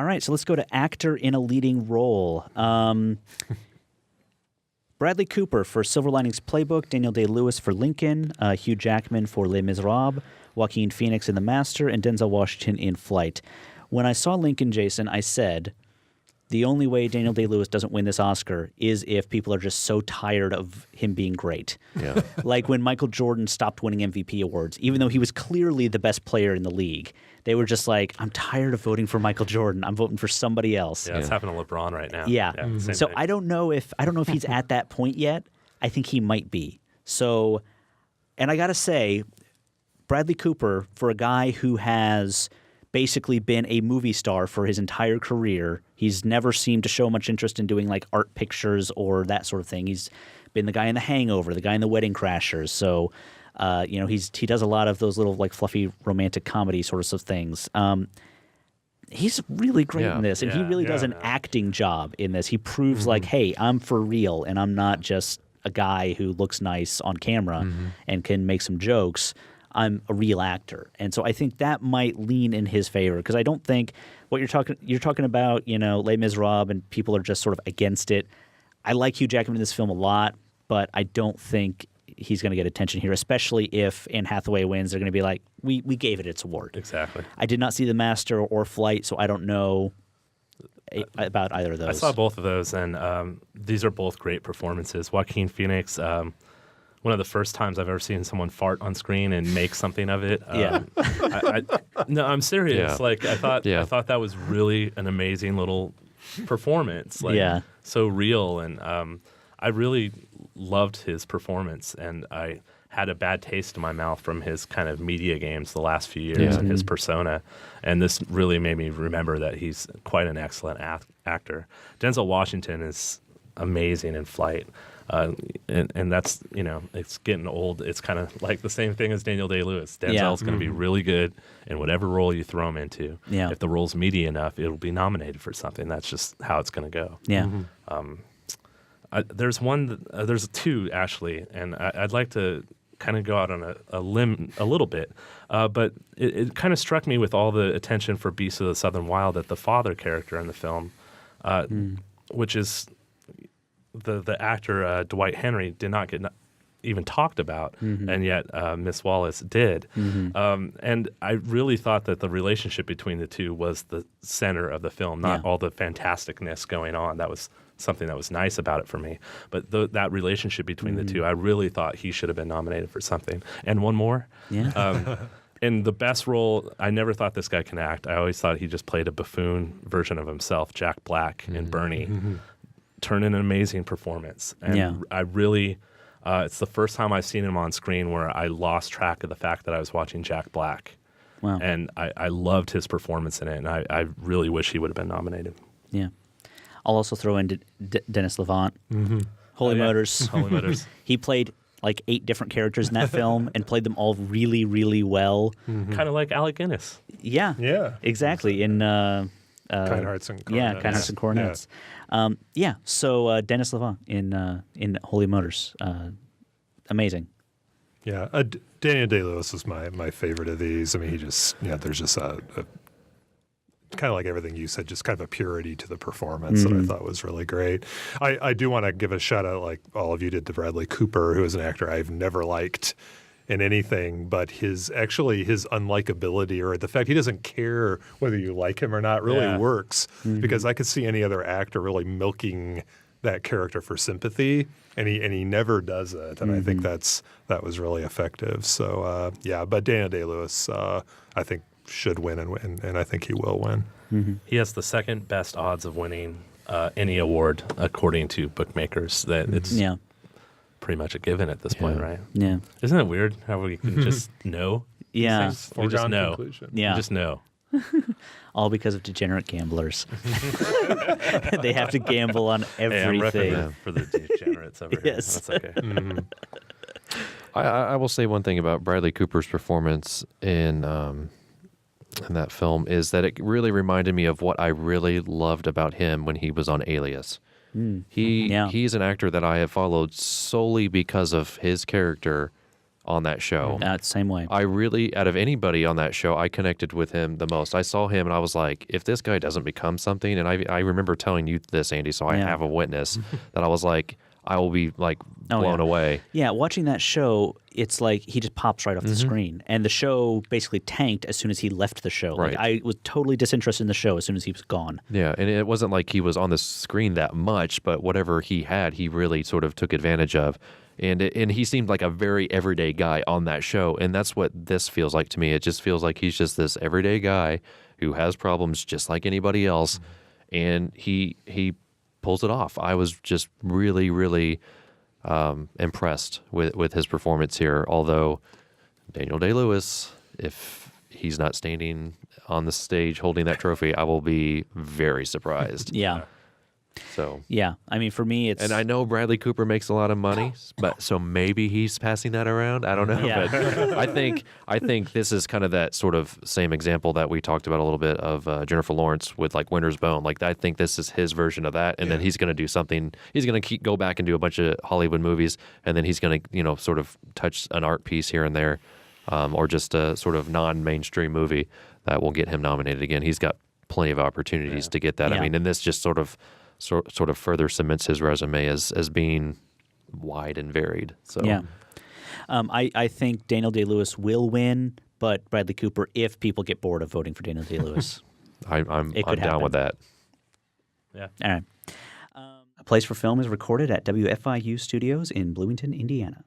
right, so let's go to actor in a leading role. Bradley Cooper for Silver Linings Playbook, Daniel Day-Lewis for Lincoln, Hugh Jackman for Les Miserables, Joaquin Phoenix in The Master, and Denzel Washington in Flight. When I saw Lincoln, Jason, I said, the only way Daniel Day-Lewis doesn't win this Oscar is if people are just so tired of him being great. Yeah. Like when Michael Jordan stopped winning MVP awards, even though he was clearly the best player in the league. They were just like, I'm tired of voting for Michael Jordan. I'm voting for somebody else. Yeah, it's happening to LeBron right now. Yeah. Same So thing. I don't know if he's at that point yet. I think he might be. So, and I got to say, Bradley Cooper, for a guy who has basically been a movie star for his entire career, he's never seemed to show much interest in doing like art pictures or that sort of thing. He's been the guy in The Hangover, the guy in The Wedding Crashers. So, he does a lot of those little like fluffy romantic comedy sorts of things. He's really great in this, and he really does an acting job in this. He proves like, hey, I'm for real, and I'm not just a guy who looks nice on camera and can make some jokes. I'm a real actor, and so I think that might lean in his favor because I don't think what you're talking about, Les Miserables, and people are just sort of against it. I like Hugh Jackman in this film a lot, but I don't think he's going to get attention here, especially if Anne Hathaway wins. They're going to be like, we gave it its award. Exactly. I did not see The Master or Flight, so I don't know about either of those. I saw both of those, and these are both great performances. Joaquin Phoenix, one of the first times I've ever seen someone fart on screen and make something of it. No, I'm serious. Yeah. Like I thought that was really an amazing little performance. Like, so real, and I really loved his performance, and I had a bad taste in my mouth from his kind of media games the last few years and his persona, and this really made me remember that he's quite an excellent actor. Denzel Washington is amazing in Flight, and that's, it's getting old. It's kind of like the same thing as Daniel Day-Lewis. Denzel's going to be really good in whatever role you throw him into. Yeah. If the role's meaty enough, it'll be nominated for something. That's just how it's going to go. Yeah. There's two actually, and I'd like to kind of go out on a limb a little bit, but it kind of struck me with all the attention for Beasts of the Southern Wild that the father character in the film, which is the actor Dwight Henry, did not get even talked about, and yet Miss Wallace did. And I really thought that the relationship between the two was the center of the film, not all the fantasticness going on. That was something that was nice about it for me. But that relationship between the two, I really thought he should have been nominated for something. And one more. Yeah. In the best role, I never thought this guy can act. I always thought he just played a buffoon version of himself, Jack Black in Bernie. Turned in an amazing performance. And I really, it's the first time I've seen him on screen where I lost track of the fact that I was watching Jack Black. Wow. And I loved his performance in it, and I really wish he would have been nominated. Yeah. I'll also throw in Dennis Levant. Holy Motors. Holy Motors. He played like 8 different characters in that film and played them all really, really well. Kind of like Alec Guinness. Yeah. Yeah. Exactly. In Kind Hearts and Coronets. Yeah, Kind Hearts and Coronets. So Dennis Levant in Holy Motors. Amazing. Yeah. Daniel Day-Lewis is my favorite of these. I mean, he just, there's just a kind of like everything you said, just kind of a purity to the performance that I thought was really great. I do want to give a shout out, like all of you did, to Bradley Cooper, who is an actor I've never liked in anything, but his unlikability, or the fact he doesn't care whether you like him or not, really works, because I could see any other actor really milking that character for sympathy, and he never does it, and I think that was really effective. So but Daniel Day-Lewis, I think, should win, and I think he will win. He has the second best odds of winning any award, according to bookmakers. That it's pretty much a given at this point, right? Yeah. Isn't it weird how we can just know? Yeah. We just know. Conclusion. Yeah. We just know. All because of degenerate gamblers. They have to gamble on everything. I'm repping for the degenerates over here. Yes. That's okay. I will say one thing about Bradley Cooper's performance in that film is that it really reminded me of what I really loved about him when he was on Alias. He's an actor that I have followed solely because of his character on that show. Same way. I really, out of anybody on that show, I connected with him the most. I saw him and I was like, if this guy doesn't become something, and I remember telling you this, Andy, so I have a witness, that I was like, I will be like blown away. Yeah, watching that show, it's like he just pops right off the screen. And the show basically tanked as soon as he left the show. Right. Like, I was totally disinterested in the show as soon as he was gone. Yeah, and it wasn't like he was on the screen that much, but whatever he had, he really sort of took advantage of. And he seemed like a very everyday guy on that show, and that's what this feels like to me. It just feels like he's just this everyday guy who has problems just like anybody else, and he pulls it off. I was just really, really impressed with his performance here. Although Daniel Day-Lewis, if he's not standing on the stage holding that trophy, I will be very surprised. Yeah. So Yeah. I mean, for me, it's... And I know Bradley Cooper makes a lot of money, but so maybe he's passing that around. I don't know. Yeah. But I think this is kind of that sort of same example that we talked about a little bit of Jennifer Lawrence with like Winter's Bone. Like I think this is his version of that, and then he's going to do something. He's going to go back and do a bunch of Hollywood movies, and then he's going to sort of touch an art piece here and there, or just a sort of non-mainstream movie that will get him nominated again. He's got plenty of opportunities to get that. Yeah. I mean, and this just sort of further cements his resume as being wide and varied. So Yeah. I think Daniel Day-Lewis will win, but Bradley Cooper, if people get bored of voting for Daniel Day-Lewis. I'm It could down with that. Yeah. All right. A Place for Film is recorded at WFIU Studios in Bloomington, Indiana.